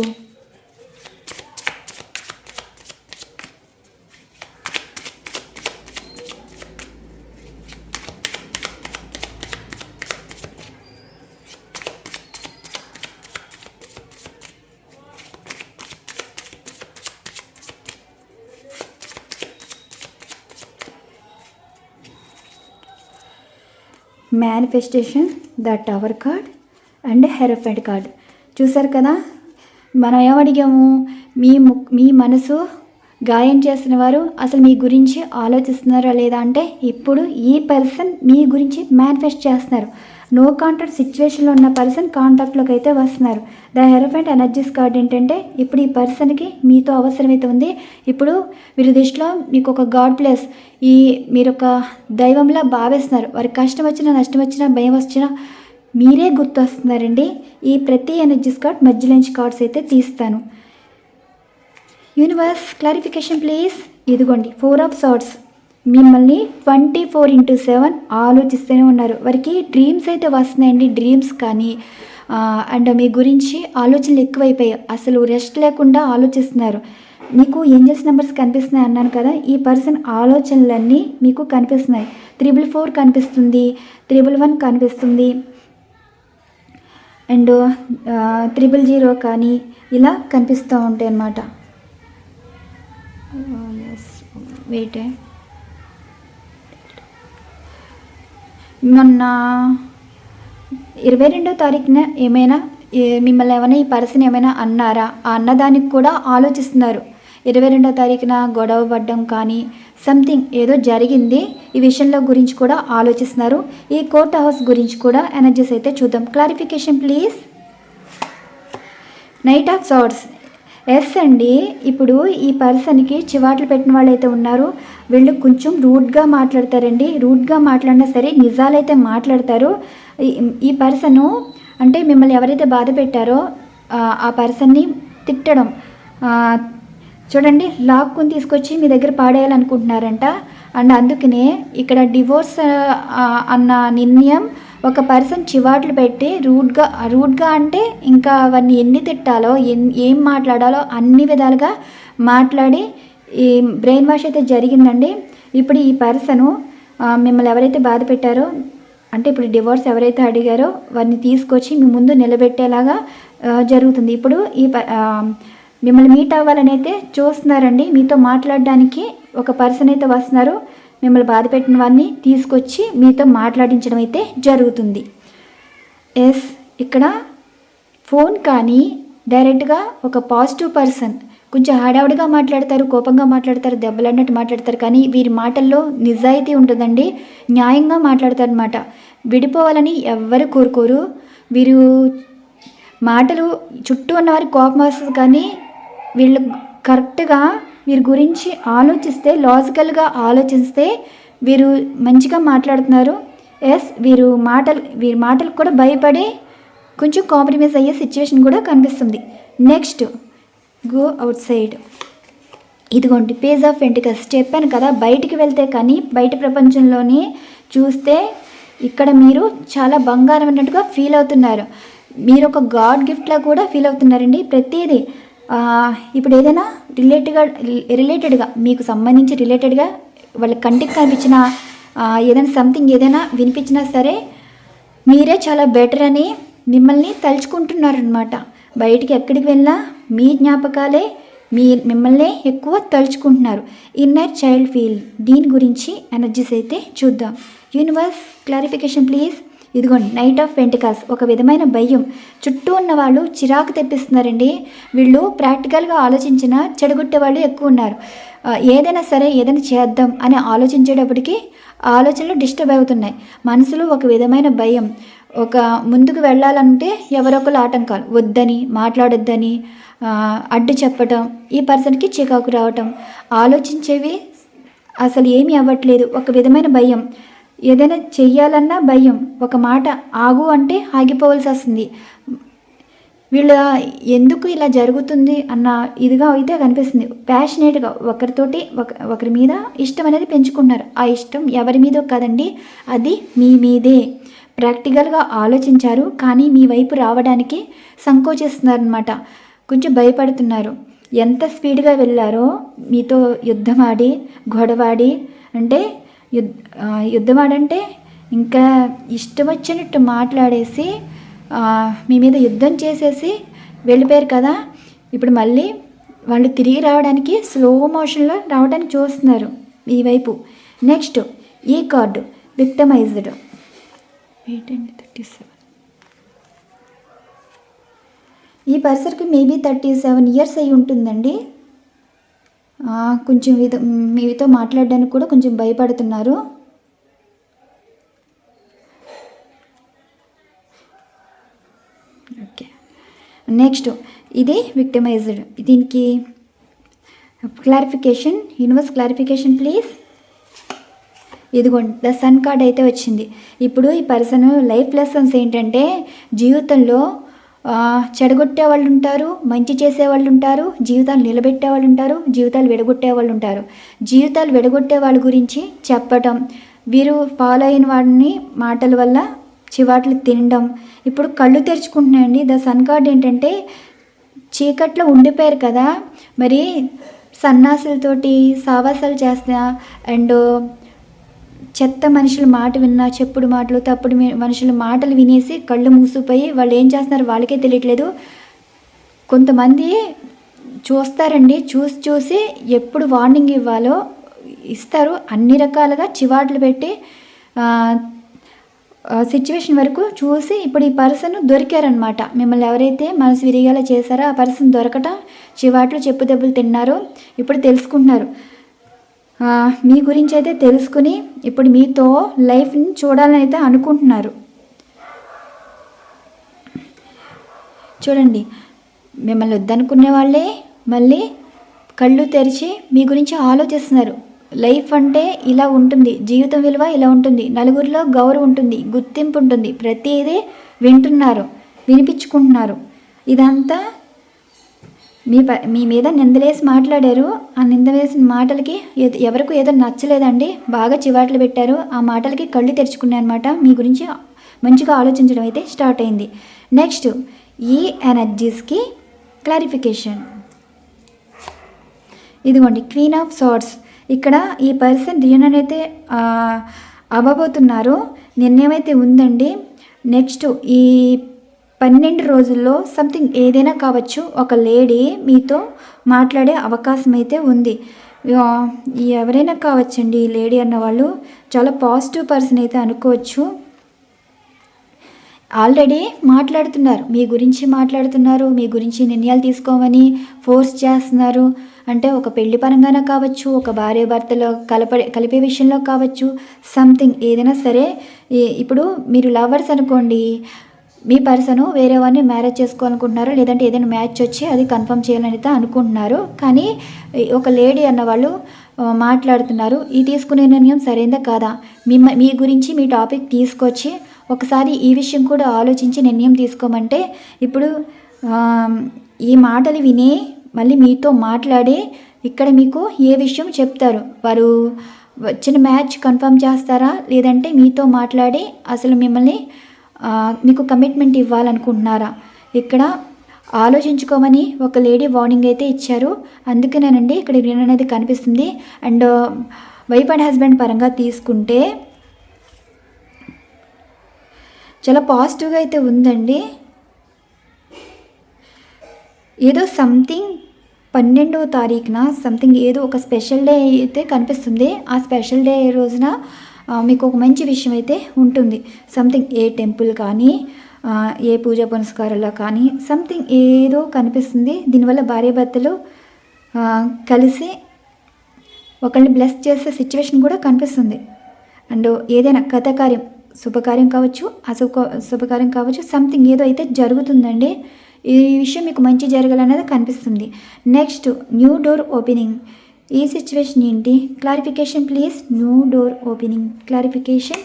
manifestation, the tower card and hierophant card. చూసారు కదా, మనం ఏమడిగాము, మీ మనసు గాయం చేసిన వారు అసలు మీ గురించి ఆలోచిస్తున్నారా లేదా అంటే, ఇప్పుడు ఈ పర్సన్ మీ గురించి మేనిఫెస్ట్ చేస్తున్నారు. నో కాంటాక్ట్ సిచ్యువేషన్లో ఉన్న పర్సన్ కాంటాక్ట్లోకి అయితే వస్తున్నారు. ద హెరఫెంట్ ఎనర్జీస్ కార్డ్ ఏంటంటే, ఇప్పుడు ఈ పర్సన్కి మీతో అవసరమైతే ఉంది. ఇప్పుడు మీరు దృష్టిలో మీకు ఒక గాడ్ ప్లేస్, మీరు ఒక దైవంలా భావిస్తున్నారు. వారికి కష్టం వచ్చినా, నష్టం వచ్చినా, భయం వచ్చినా మీరే గుర్తొస్తున్నారండి. ఈ ప్రతి ఎనర్జీస్ కార్డ్ మధ్యలోంచి కార్డ్స్ అయితే తీస్తాను. Universe clarification please. ఇదిగోండి 4 ఆఫ్ సోర్డ్స్. మిమ్మల్ని 24/7 ఆలోచిస్తూనే ఉన్నారు. వారికి డ్రీమ్స్ అయితే వస్తున్నాయండి. డ్రీమ్స్ కానీ అండ్ మీ గురించి ఆలోచనలు ఎక్కువైపోయాయి. అసలు రెస్ట్ లేకుండా ఆలోచిస్తున్నారు. మీకు ఏంజెల్స్ నెంబర్స్ కనిపిస్తున్నాయి అన్నాను కదా, ఈ పర్సన్ ఆలోచనలన్నీ మీకు కనిపిస్తున్నాయి. 444 కనిపిస్తుంది, 111 కనిపిస్తుంది, అండ్ 000 కానీ ఇలా కనిపిస్తూ ఉంటాయి అన్నమాట. Yes, wait. మొన్న 22వ తారీఖున ఏమైనా మిమ్మల్ని ఏమైనా ఈ పర్సన్ ఏమైనా అన్నారా? ఆ అన్నదానికి కూడా ఆలోచిస్తున్నారు. 22వ తారీఖున గొడవ పడ్డం కానీ సంథింగ్ ఏదో జరిగింది, ఈ విషయంలో గురించి కూడా ఆలోచిస్తున్నారు. ఈ కోర్ట్ హౌస్ గురించి కూడా ఎనర్జీస్ అయితే చూద్దాం. Clarification please. Knight of swords. Yes అండి, ఇప్పుడు ఈ పర్సన్కి చివాట్లు పెట్టిన వాళ్ళు అయితే ఉన్నారు. వీళ్ళు కొంచెం రూడ్గా మాట్లాడతారండి. రూడ్గా మాట్లాడినా సరే నిజాలైతే మాట్లాడతారు. ఈ పర్సను అంటే మిమ్మల్ని ఎవరైతే బాధ పెట్టారో ఆ పర్సన్ని తిట్టడం, చూడండి లాక్కుని తీసుకొచ్చి మీ దగ్గర పాడేయాలనుకుంటున్నారంట. అండ్ అందుకనే ఇక్కడ డివోర్స్ అన్న నిర్ణయం ఒక పర్సన్ చివాట్లు పెట్టి రూడ్గా అంటే ఇంకా అవన్నీ ఎన్ని తిట్టాలో ఏం మాట్లాడాలో అన్ని విధాలుగా మాట్లాడి ఈ బ్రెయిన్ వాష్ అయితే జరిగిందండి. ఇప్పుడు ఈ పర్సను మిమ్మల్ని ఎవరైతే బాధ పెట్టారో అంటే ఇప్పుడు డివోర్స్ ఎవరైతే అడిగారో వారిని తీసుకొచ్చి మీ ముందు నిలబెట్టేలాగా జరుగుతుంది. ఇప్పుడు మిమ్మల్ని మీట్ అవ్వాలని అయితే చూస్తున్నారండి. మీతో మాట్లాడడానికి ఒక పర్సన్ అయితే వస్తున్నారు. మిమ్మల్ని బాధ పెట్టిన వారిని తీసుకొచ్చి మీతో మాట్లాడించడం అయితే జరుగుతుంది. ఎస్, ఇక్కడ ఫోన్ కానీ డైరెక్ట్గా ఒక పాజిటివ్ పర్సన్ కొంచెం హడావుడిగా మాట్లాడతారు, కోపంగా మాట్లాడతారు, దెబ్బలన్నట్టు మాట్లాడతారు. కానీ వీరి మాటల్లో నిజాయితీ ఉంటుందండి. న్యాయంగా మాట్లాడతారు అన్నమాట. విడిపోవాలని ఎవ్వరు కోరుకోరు. వీరు మాటలు చుట్టూ ఉన్నవారికి కోపం వస్తుంది, కానీ వీళ్ళు కరెక్ట్గా వీరి గురించి ఆలోచిస్తే, లాజికల్గా ఆలోచిస్తే వీరు మంచిగా మాట్లాడుతున్నారు. ఎస్, వీరి మాటలకు కూడా భయపడి కొంచెం కాంప్రమైజ్ అయ్యే సిచ్యువేషన్ కూడా కనిపిస్తుంది. Next go out side. ఇదిగోండి పేజ్ ఆఫ్ పెంటికల్స్. చెప్పాను కదా, బయటికి వెళ్తే కానీ బయట ప్రపంచంలోని చూస్తే ఇక్కడ మీరు చాలా బంగారం అన్నట్టుగా ఫీల్ అవుతున్నారు. మీరు ఒక గాడ్ గిఫ్ట్లా కూడా ఫీల్ అవుతున్నారండి. ప్రతిదీ ఇప్పుడు ఏదైనా రిలేటెడ్గా మీకు సంబంధించి రిలేటెడ్గా వాళ్ళ కంటికి కనిపించిన ఏదైనా సంథింగ్ ఏదైనా వినిపించినా సరే మీరే చాలా బెటర్ అని మిమ్మల్ని తలుచుకుంటున్నారనమాట. బయటికి ఎక్కడికి వెళ్ళినా మీ జ్ఞాపకాలే మిమ్మల్ని ఎక్కువ తలుచుకుంటున్నారు. ఇన్నర్ చైల్డ్ ఫీల్, దీని గురించి ఎనర్జీస్ అయితే చూద్దాం. Universe clarification please. ఇదిగోండి నైట్ ఆఫ్ పెంటికల్స్. ఒక విధమైన భయం, చుట్టూ ఉన్న వాళ్ళు చిరాకు తెప్పిస్తున్నారండి. వీళ్ళు ప్రాక్టికల్గా ఆలోచించిన చెడగొట్టే వాళ్ళు ఎక్కువ ఉన్నారు. ఏదైనా సరే ఏదైనా చేద్దాం అని ఆలోచించేటప్పటికి ఆలోచనలు డిస్టర్బ్ అవుతున్నాయి. మనసులో ఒక విధమైన భయం, ఒక ముందుకు వెళ్ళాలంటే ఎవరొకరు ఆటంకాలు, వద్దని మాట్లాడొద్దని అడ్డు చెప్పటం, ఈ పర్సన్కి చికాకు రావటం, ఆలోచించేవి అసలు ఏమీ అవ్వట్లేదు. ఒక విధమైన భయం, ఏదైనా చెయ్యాలన్నా భయం, ఒక మాట ఆగు అంటే ఆగిపోవాల్సి వస్తుంది. వీళ్ళ ఎందుకు ఇలా జరుగుతుంది అన్న ఇదిగా అయితే కనిపిస్తుంది. ప్యాషనేట్గా ఒకరి మీద ఇష్టం అనేది పెంచుకుంటున్నారు. ఆ ఇష్టం ఎవరి మీదో కాదండి, అది మీ మీదే. ప్రాక్టికల్గా ఆలోచించారు, కానీ మీ వైపు రావడానికి సంకోచిస్తున్నారనమాట. కొంచెం భయపడుతున్నారు. ఎంత స్పీడ్గా వెళ్ళారో మీతో యుద్ధమాడి గొడవాడి, అంటే యుద్ధమాడంటే ఇంకా ఇష్టం వచ్చినట్టు మాట్లాడేసి మీ మీద యుద్ధం చేసేసి వెళ్ళిపోయారు కదా. ఇప్పుడు మళ్ళీ వాళ్ళు తిరిగి రావడానికి స్లో మోషన్లో రావడానికి చూస్తున్నారు ఈ వైపు. నెక్స్ట్ ఈ కార్డు విక్టమైజ్డ్. 8 and 37. ఈ పర్సన్కి మేబీ 37 ఇయర్స్ అయి ఉంటుందండి. కొంచెం మీతో మాట్లాడడానికి కూడా కొంచెం భయపడుతున్నారు. ఓకే, నెక్స్ట్ ఇది విక్టిమైజ్డ్. దీనికి క్లారిఫికేషన్, యూనివర్స్ క్లారిఫికేషన్ ప్లీజ్. ఇదిగోండి ద సన్ కార్డ్ అయితే వచ్చింది. ఇప్పుడు ఈ పర్సన్ లైఫ్ లెసన్స్ ఏంటంటే, జీవితంలో చెడగొట్టే వాళ్ళు ఉంటారు, మంచి చేసే వాళ్ళు ఉంటారు, జీవితాలు నిలబెట్టే వాళ్ళు ఉంటారు, జీవితాలు విడగొట్టే వాళ్ళు ఉంటారు. జీవితాలు విడగొట్టే వాళ్ళ గురించి చెప్పటం, వీరు ఫాలో అయిన వాడిని మాటల వల్ల చివాట్లు తినడం. ఇప్పుడు కళ్ళు తెరుచుకుంటున్నాయండి. ద సన్ కార్డ్ ఏంటంటే, చీకట్లో ఉండిపోయారు కదా, మరి సన్నాసులతోటి సావాసాలు చేస్తా అండ్ చెత్త మనుషుల మాట విన్నా, చెప్పుడు మాటలు, తప్పుడు మనుషుల మాటలు వినేసి కళ్ళు మూసిపోయి వాళ్ళు ఏం చేస్తున్నారు వాళ్ళకే తెలియట్లేదు. కొంతమంది చూస్తారండి, చూసి ఎప్పుడు వార్నింగ్ ఇవ్వాలో ఇస్తారు. అన్ని రకాలుగా చివాట్లు పెట్టి సిచ్యువేషన్ వరకు చూసి ఇప్పుడు ఈ పర్సన్ దొరికారనమాట. మిమ్మల్ని ఎవరైతే మనసు విరిగేలా చేశారో ఆ పర్సన్ దొరకటం, చివాట్లు చెప్పు దెబ్బలు తిన్నారు. ఇప్పుడు తెలుసుకుంటున్నారు మీ గురించి అయితే, తెలుసుకుని ఇప్పుడు మీతో లైఫ్ని చూడాలని అయితే అనుకుంటున్నారు. చూడండి, మిమ్మల్ని వద్దనుకునే వాళ్ళే మళ్ళీ కళ్ళు తెరిచి మీ గురించి ఆలోచిస్తున్నారు. లైఫ్ అంటే ఇలా ఉంటుంది, జీవితం విలువ ఇలా ఉంటుంది, నలుగురిలో గౌరవం ఉంటుంది, గుర్తింపు ఉంటుంది, ప్రతిదీ వింటున్నారు, వినిపించుకుంటున్నారు. ఇదంతా మీ మీద నిందలేసి మాట్లాడారు. ఆ నింద వేసిన మాటలకి ఎవరికి ఏదో నచ్చలేదండి, బాగా చివాట్లు పెట్టారు. ఆ మాటలకి కళ్ళు తెరుచుకున్నాయి అనమాట. మీ గురించి మంచిగా ఆలోచించడం అయితే స్టార్ట్ అయింది. నెక్స్ట్ ఈ ఎనర్జీస్కి క్లారిఫికేషన్. ఇదిగోండి క్వీన్ ఆఫ్ సార్డ్స్. ఇక్కడ ఈ పర్సన్ రియూనియన్ అయితే అవ్వబోతున్నారు, నిర్ణయం అయితే ఉందండి. నెక్స్ట్ ఈ 12 రోజుల్లో సంథింగ్ ఏదైనా కావచ్చు, ఒక లేడీ మీతో మాట్లాడే అవకాశం అయితే ఉంది. ఎవరైనా కావచ్చండి. ఈ లేడీ అన్నవాళ్ళు చాలా పాజిటివ్ పర్సన్ అయితే అనుకోవచ్చు. ఆల్రెడీ మాట్లాడుతున్నారు, మీ గురించి మాట్లాడుతున్నారు, మీ గురించి నిర్ణయాలు తీసుకోమని ఫోర్స్ చేస్తున్నారు. అంటే ఒక పెళ్లి పరంగానే కావచ్చు, ఒక భార్య భర్తలో కలిపే విషయంలో కావచ్చు, సంథింగ్ ఏదైనా సరే. ఇప్పుడు మీరు లవర్స్ అనుకోండి, మీ పర్సను వేరే వాడిని మ్యారేజ్ చేసుకోవాలనుకుంటున్నారు, లేదంటే ఏదైనా మ్యాచ్ వచ్చి అది కన్ఫర్మ్ చేయాలని అయితే అనుకుంటున్నారు. కానీ ఒక లేడీ అన్నవాళ్ళు మాట్లాడుతున్నారు. ఈ తీసుకునే నిర్ణయం సరైందా కాదా, మీ గురించి మీ టాపిక్ తీసుకొచ్చి ఒకసారి ఈ విషయం కూడా ఆలోచించి నిర్ణయం తీసుకోమంటే, ఇప్పుడు ఈ మాటలు విని మళ్ళీ మీతో మాట్లాడి ఇక్కడ మీకు ఏ విషయం చెప్తారు, వారు వచ్చిన మ్యాచ్ కన్ఫర్మ్ చేస్తారా, లేదంటే మీతో మాట్లాడి అసలు మిమ్మల్ని మీకు కమిట్మెంట్ ఇవ్వాలనుకుంటున్నారా, ఇక్కడ ఆలోచించుకోమని ఒక లేడీ వార్నింగ్ అయితే ఇచ్చారు. అందుకేనండి ఇక్కడ రీన్ అనేది కనిపిస్తుంది. అండ్ వైఫ్ అండ్ హస్బెండ్ పరంగా తీసుకుంటే చాలా పాజిటివ్గా అయితే ఉందండి. ఏదో సంథింగ్ 12వ తారీఖున సంథింగ్ ఏదో ఒక స్పెషల్ డే అయితే కనిపిస్తుంది. ఆ స్పెషల్ డే రోజున మీకు ఒక మంచి విషయం అయితే ఉంటుంది. సంథింగ్ ఏ టెంపుల్ కానీ, ఏ పూజా పునస్కారాల్లో కానీ సంథింగ్ ఏదో కనిపిస్తుంది. దీనివల్ల భార్యాభర్తలు కలిసి ఒకరిని బ్లెస్ చేసే సిచ్యువేషన్ కూడా కనిపిస్తుంది. అండ్ ఏదైనా కథాకార్యం, శుభకార్యం కావచ్చు, శుభకార్యం కావచ్చు, సంథింగ్ ఏదో అయితే జరుగుతుందండి. ఈ విషయం మీకు మంచి జరగాలనేది కనిపిస్తుంది. Next new door opening. ఈ సిచ్యువేషన్ ఏంటి, clarification please. New door opening clarification.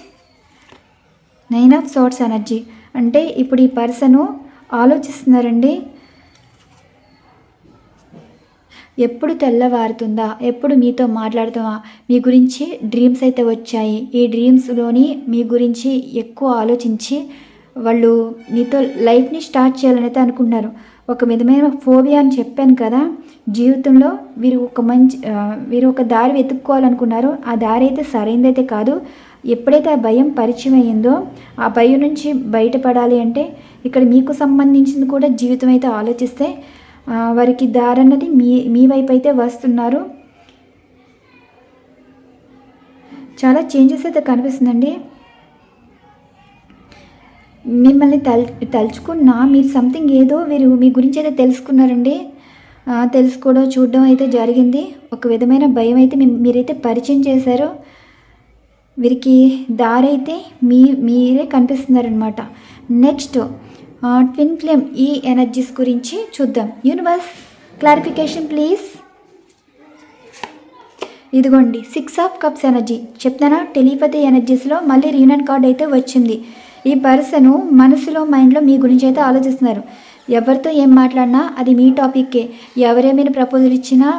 9 of swords energy అంటే ఇప్పుడు ఈ పర్సను ఆలోచిస్తున్నారండి. ఎప్పుడు తెల్లవారుతుందా, ఎప్పుడు మీతో మాట్లాడుతామా, మీ గురించి డ్రీమ్స్ అయితే వచ్చాయి. ఈ డ్రీమ్స్లోని మీ గురించి ఎక్కువ ఆలోచించి వాళ్ళు మీతో లైఫ్ని స్టార్ట్ చేయాలని అయితే అనుకుంటున్నారు. ఒక విధమైన ఫోబియా అని చెప్పాను కదా, జీవితంలో వీరు ఒక దారి వెతుక్కోవాలనుకున్నారు. ఆ దారి అయితే సరైనదైతే కాదు. ఎప్పుడైతే ఆ భయం పరిచయం అయ్యిందో, ఆ భయం నుంచి బయటపడాలి అంటే ఇక్కడ మీకు సంబంధించింది కూడా జీవితం అయితే ఆలోచిస్తే వారికి దారి అన్నది మీ వైపు అయితే వస్తున్నారు. చాలా చేంజెస్ అయితే కనిపిస్తుందండి. మిమ్మల్ని తలుచుకున్నా మీరు సంథింగ్ ఏదో వీరు మీ గురించి అయితే తెలుసుకున్నారండి. తెలుసుకోవడం చూడడం అయితే జరిగింది. ఒక విధమైన భయం అయితే మీరైతే పరిచయం చేశారు. వీరికి దారి అయితే మీరే కనిపిస్తున్నారనమాట. నెక్స్ట్ ట్విన్ ఫ్లేమ్ ఈ ఎనర్జీస్ గురించి చూద్దాం. Universe clarification please. ఇదిగోండి 6 ఆఫ్ కప్స్ ఎనర్జీ చెప్తానా. టెలిపతి ఎనర్జీస్లో మళ్ళీ రీనన్ కార్డ్ అయితే వచ్చింది. ఈ పర్సన్ మనసులో మైండ్లో మీ గురించి అయితే ఆలోచిస్తున్నారు. ఎవరితో ఏం మాట్లాడినా అది మీ టాపిక్కే. ఎవరేమైనా ప్రపోజల్ ఇచ్చినా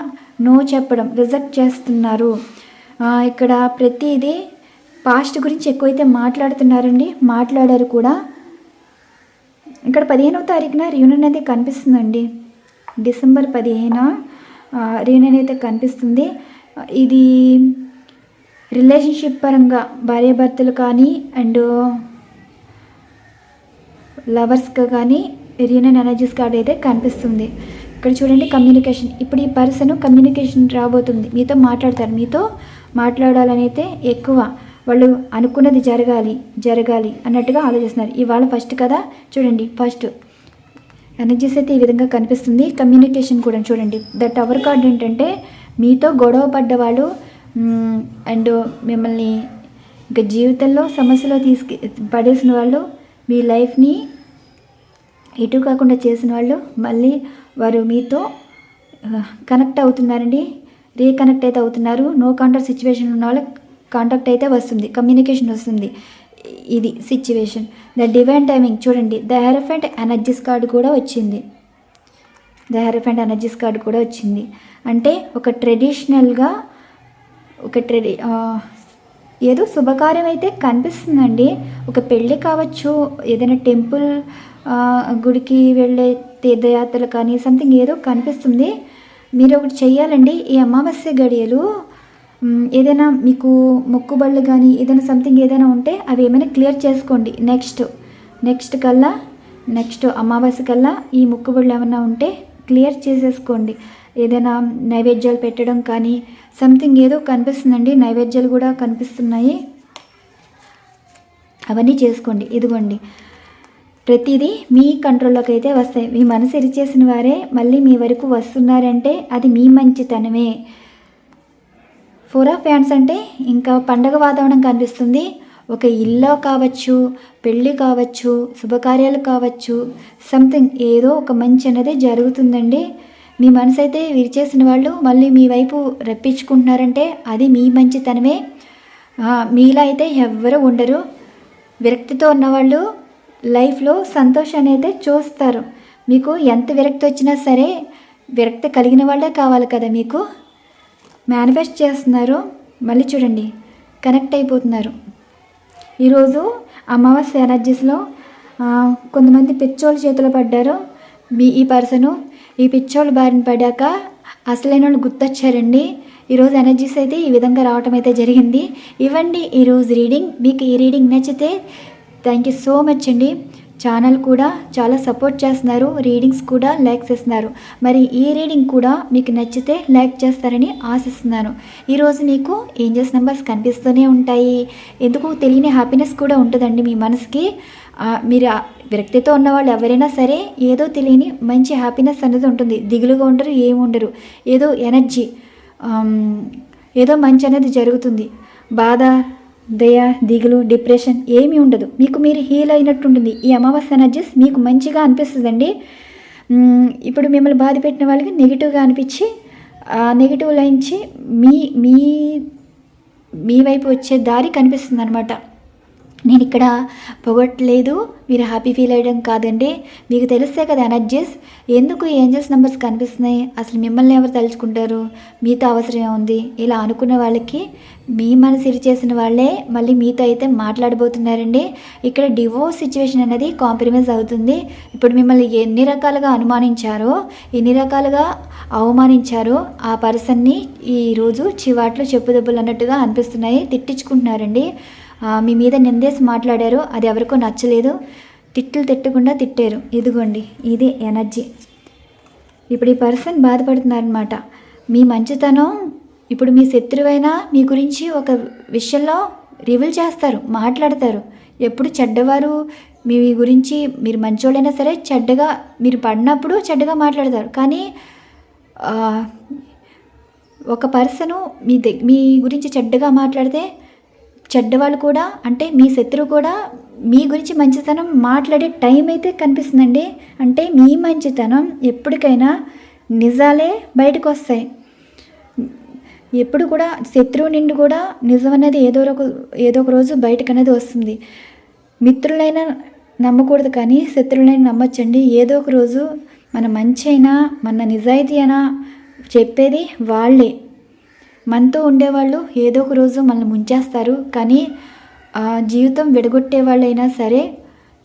నో చెప్పడం, రిజెక్ట్ చేస్తున్నారు. ఇక్కడ ప్రతిదీ పాస్ట్ గురించి ఎక్కువైతే మాట్లాడుతున్నారండి, మాట్లాడారు కూడా. ఇక్కడ 15వ తారీఖున రీయూనియన్ అయితే కనిపిస్తుందండి. డిసెంబర్ 15 రీయూనియన్ అయితే కనిపిస్తుంది. ఇది రిలేషన్షిప్ పరంగా భార్యాభర్తలు కానీ అండ్ లవర్స్గా కానీ రీయూనియన్ ఎనర్జీస్ కార్డ్ అయితే కనిపిస్తుంది. ఇక్కడ చూడండి కమ్యూనికేషన్. ఇప్పుడు ఈ పర్సన్ కమ్యూనికేషన్ రాబోతుంది, మీతో మాట్లాడతారు. మీతో మాట్లాడాలని అయితే ఎక్కువ వాళ్ళు అనుకున్నది జరగాలి అన్నట్టుగా ఆలోచిస్తున్నారు. ఇవాళ ఫస్ట్ కదా, చూడండి ఫస్ట్ ఎనర్జీస్ అయితే ఈ విధంగా కనిపిస్తుంది. కమ్యూనికేషన్ కూడా చూడండి. ద టవర్ కార్డ్ ఏంటంటే మీతో గొడవ పడ్డవాళ్ళు అండ్ మిమ్మల్ని ఇంకా జీవితంలో సమస్యలో పడేసిన వాళ్ళు, మీ లైఫ్ని ఇటు కాకుండా చేసిన వాళ్ళు మళ్ళీ వారు మీతో కనెక్ట్ అవుతున్నారండి. రీకనెక్ట్ అయితే అవుతున్నారు. నో కాంటాక్ట్ సిచ్యువేషన్ ఉన్న వాళ్ళు కాంటాక్ట్ అయితే వస్తుంది, కమ్యూనికేషన్ వస్తుంది. ఇది సిచ్యువేషన్. ద డివైన్ టైమింగ్ చూడండి. ద హెరఫెంట్ ఎనర్జీస్ కార్డు కూడా వచ్చింది. అంటే ఒక ట్రెడిషనల్గా ఏదో శుభకార్యం అయితే కనిపిస్తుందండి. ఒక పెళ్ళి కావచ్చు, ఏదైనా టెంపుల్ గుడికి వెళ్ళే తీర్థయాత్రలు కానీ సంథింగ్ ఏదో కనిపిస్తుంది. మీరు ఒకటి చెయ్యాలండి. ఈ అమావాస్య గడియలు ఏదైనా మీకు మొక్కుబళ్ళు కానీ ఏదైనా సంథింగ్ ఏదైనా ఉంటే అవి ఏమైనా క్లియర్ చేసుకోండి. నెక్స్ట్ అమావాస్య కల్లా ఈ మొక్కుబళ్ళు ఏమైనా ఉంటే క్లియర్ చేసేసుకోండి. ఏదైనా నైవేద్యాలు పెట్టడం కానీ సంథింగ్ ఏదో కనిపిస్తుందండి. నైవేద్యాలు కూడా కనిపిస్తున్నాయి, అవన్నీ చేసుకోండి. ఇదిగోండి ప్రతిదీ మీ కంట్రోల్లోకి అయితే వస్తాయి. మీ మనసు ఇరిచేసిన వారే మళ్ళీ మీ వరకు వస్తున్నారంటే అది మీ మంచితనమే. 4 ఆఫ్ హ్యాండ్స్ అంటే ఇంకా పండగ వాతావరణం కనిపిస్తుంది. ఒక ఇల్లు కావచ్చు, పెళ్ళి కావచ్చు, శుభకార్యాలు కావచ్చు, సంథింగ్ ఏదో ఒక మంచి అనేది జరుగుతుందండి. మీ మనసు అయితే విరిచేసిన వాళ్ళు మళ్ళీ మీ వైపు రప్పించుకుంటున్నారంటే అది మీ మంచితనమే. మీలా అయితే ఎవ్వరూ ఉండరు. విరక్తితో ఉన్నవాళ్ళు లైఫ్లో సంతోషాన్ని అయితే చూస్తారు. మీకు ఎంత విరక్తి వచ్చినా సరే విరక్తి కలిగిన వాళ్ళే కావాలి కదా. మీకు మేనిఫెస్ట్ చేస్తున్నారు. మళ్ళీ చూడండి కనెక్ట్ అయిపోతున్నారు. ఈరోజు అమావాస్య ఎనర్జీస్లో కొంతమంది పిచ్చోళ్ళ చేతిలో పడ్డారు. ఈ పర్సను ఈ పిచ్చోళ్ళ బారిన పడ్డాక అసలైన వాళ్ళు గుర్తొచ్చారండి. ఈరోజు ఎనర్జీస్ అయితే ఈ విధంగా రావటం అయితే జరిగింది. ఇవ్వండి ఈరోజు రీడింగ్. మీకు ఈ రీడింగ్ నచ్చితే థ్యాంక్ యూ సో మచ్ అండి. ఛానల్ కూడా చాలా సపోర్ట్ చేస్తున్నారు, రీడింగ్స్ కూడా లైక్ చేస్తున్నారు. మరి ఈ రీడింగ్ కూడా మీకు నచ్చితే లైక్ చేస్తారని ఆశిస్తున్నాను. ఈరోజు మీకు ఏంజల్స్ నెంబర్స్ కనిపిస్తూనే ఉంటాయి. ఎందుకు తెలియని హ్యాపీనెస్ కూడా ఉంటుందండి మీ మనసుకి. మీరు విరక్తితో ఉన్నవాళ్ళు ఎవరైనా సరే ఏదో తెలియని మంచి హ్యాపీనెస్ అనేది ఉంటుంది. దిగులుగా ఉండరు, ఏముండరు. ఏదో ఎనర్జీ, ఏదో మంచి అనేది జరుగుతుంది. బాధ, దయ, దిగులు, డిప్రెషన్ ఏమీ ఉండదు. మీకు మీరు హీల్ అయినట్టు ఉంటుంది. ఈ అమావాస్య ఎనర్జీస్ మీకు మంచిగా అనిపిస్తుందండి. ఇప్పుడు మిమ్మల్ని బాధ పెట్టిన వాళ్ళకి నెగిటివ్గా అనిపించి ఆ నెగిటివ్ లైన్స్ మీ మీ మీ వైపు వచ్చే దారి కనిపిస్తుంది అనమాట. నేను ఇక్కడ పొగట్లేదు, మీరు హ్యాపీ ఫీల్ అయ్యడం కాదండి. మీకు తెలుస్తే కదా ఎనర్జీస్, ఎందుకు ఈ ఏంజల్స్ నెంబర్స్ కనిపిస్తున్నాయి, అసలు మిమ్మల్ని ఎవరు తలుచుకుంటారు, మీతో అవసరం ఏముంది, ఇలా అనుకున్న వాళ్ళకి మీ మనసు చేసిన వాళ్ళే మళ్ళీ మీతో అయితే మాట్లాడబోతున్నారండి. ఇక్కడ డివోర్స్ సిచ్యువేషన్ అనేది కాంప్రమైజ్ అవుతుంది. ఇప్పుడు మిమ్మల్ని ఎన్ని రకాలుగా అనుమానించారో, ఎన్ని రకాలుగా అవమానించారో ఆ పర్సన్ని ఈరోజు చివాట్లు చెప్పుదెబ్బలు అన్నట్టుగా అనిపిస్తున్నాయి. తిట్టించుకుంటున్నారండి, మీ మీద నిందేసి మాట్లాడారు, అది ఎవరికో నచ్చలేదు, తిట్లు తిట్టకుండా తిట్టారు. ఇదిగోండి, ఇది ఎనర్జీ. ఇప్పుడు ఈ పర్సన్ బాధపడుతున్నారనమాట. మీ మంచితనం ఇప్పుడు మీ శత్రువైనా మీ గురించి ఒక విషయంలో రివీల్ చేస్తారు, మాట్లాడతారు. ఎప్పుడు చెడ్డవారు మీ గురించి, మీరు మంచోళ్ళైనా సరే చెడ్డగా, మీరు పడినప్పుడు చెడ్డగా మాట్లాడతారు. కానీ ఒక పర్సను మీ గురించి చెడ్డగా మాట్లాడితే చెడ్డవాళ్ళు కూడా, అంటే మీ శత్రువు కూడా మీ గురించి మంచితనం మాట్లాడే టైం అయితే కనిపిస్తుందండి. అంటే మీ మంచితనం ఎప్పటికైనా నిజాలే బయటకు వస్తాయి. ఎప్పుడు కూడా శత్రువు నుండి కూడా నిజం అనేది ఏదో ఒక రోజు బయటకు అనేది వస్తుంది. మిత్రులైనా నమ్మకూడదు, కానీ శత్రువులైనా నమ్మచ్చండి. ఏదో ఒక రోజు మన మంచి అయినా మన నిజాయితీ అయినా చెప్పేది వాళ్ళే. మనతో ఉండేవాళ్ళు ఏదో ఒక రోజు మనల్ని ముంచేస్తారు, కానీ జీవితం విడగొట్టే వాళ్ళైనా సరే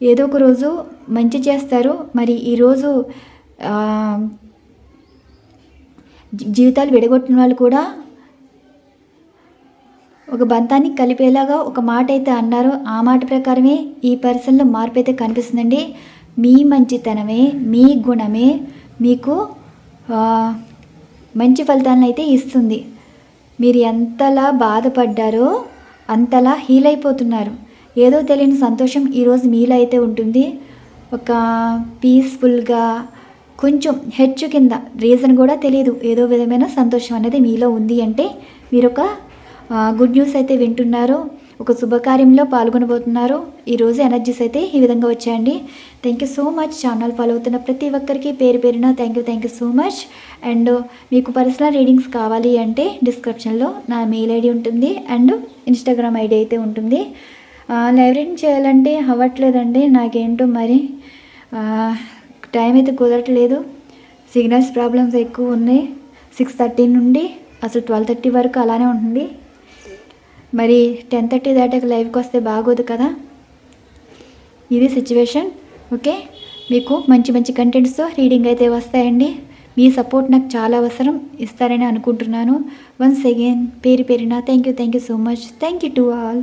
ఏదో ఒక రోజు మంచి చేస్తారు. మరి ఈరోజు జీవితాలు విడగొట్టిన వాళ్ళు కూడా ఒక బంధాన్ని కలిపేలాగా ఒక మాట అయితే అన్నారు. ఆ మాట ప్రకారమే ఈ పర్సన్లో మార్పు అయితే కనిపిస్తుందండి. మీ మంచితనమే, మీ గుణమే మీకు మంచి ఫలితాలను అయితే ఇస్తుంది. మీరు ఎంతలా బాధపడ్డారో అంతలా హీల్ అయిపోతున్నారు. ఏదో తెలియని సంతోషం ఈరోజు మీలో అయితే ఉంటుంది. ఒక పీస్ఫుల్గా, కొంచెం హెచ్చు కింద, రీజన్ కూడా తెలియదు, ఏదో విధమైన సంతోషం అనేది మీలో ఉంది. అంటే మీరు ఒక గుడ్ న్యూస్ అయితే వింటున్నారు, ఒక శుభకార్యంలో పాల్గొనబోతున్నారు. ఈరోజు ఎనర్జీస్ అయితే ఈ విధంగా వచ్చాయండి. Thank you so much. Channel follow అవుతున్న ప్రతి ఒక్కరికి పేరు పేరున thank you so much. And మీకు పర్సనల్ రీడింగ్స్ కావాలి అంటే డిస్క్రిప్షన్లో నా మెయిల్ ఐడి ఉంటుంది అండ్ ఇన్స్టాగ్రామ్ ఐడి అయితే ఉంటుంది. లైవ్ రీడింగ్ చేయాలంటే అవ్వట్లేదండి, నాకేంటో మరి టైం అయితే కుదరట్లేదు. సిగ్నల్స్ ప్రాబ్లమ్స్ ఎక్కువ ఉన్నాయి. 6:30 నుండి అసలు 12:30 వరకు అలానే ఉంటుంది. మరి 10:30 దాటాక లైవ్కి వస్తే బాగోదు కదా. ఇది సిచ్యువేషన్. ఓకే, మీకు మంచి మంచి కంటెంట్స్తో రీడింగ్ అయితే వస్తాయండి. మీ సపోర్ట్ నాకు చాలా అవసరం, ఇస్తారని అనుకుంటున్నాను. వన్స్ అగైన్ పేరు పేరున thank you so much. Thank you to all.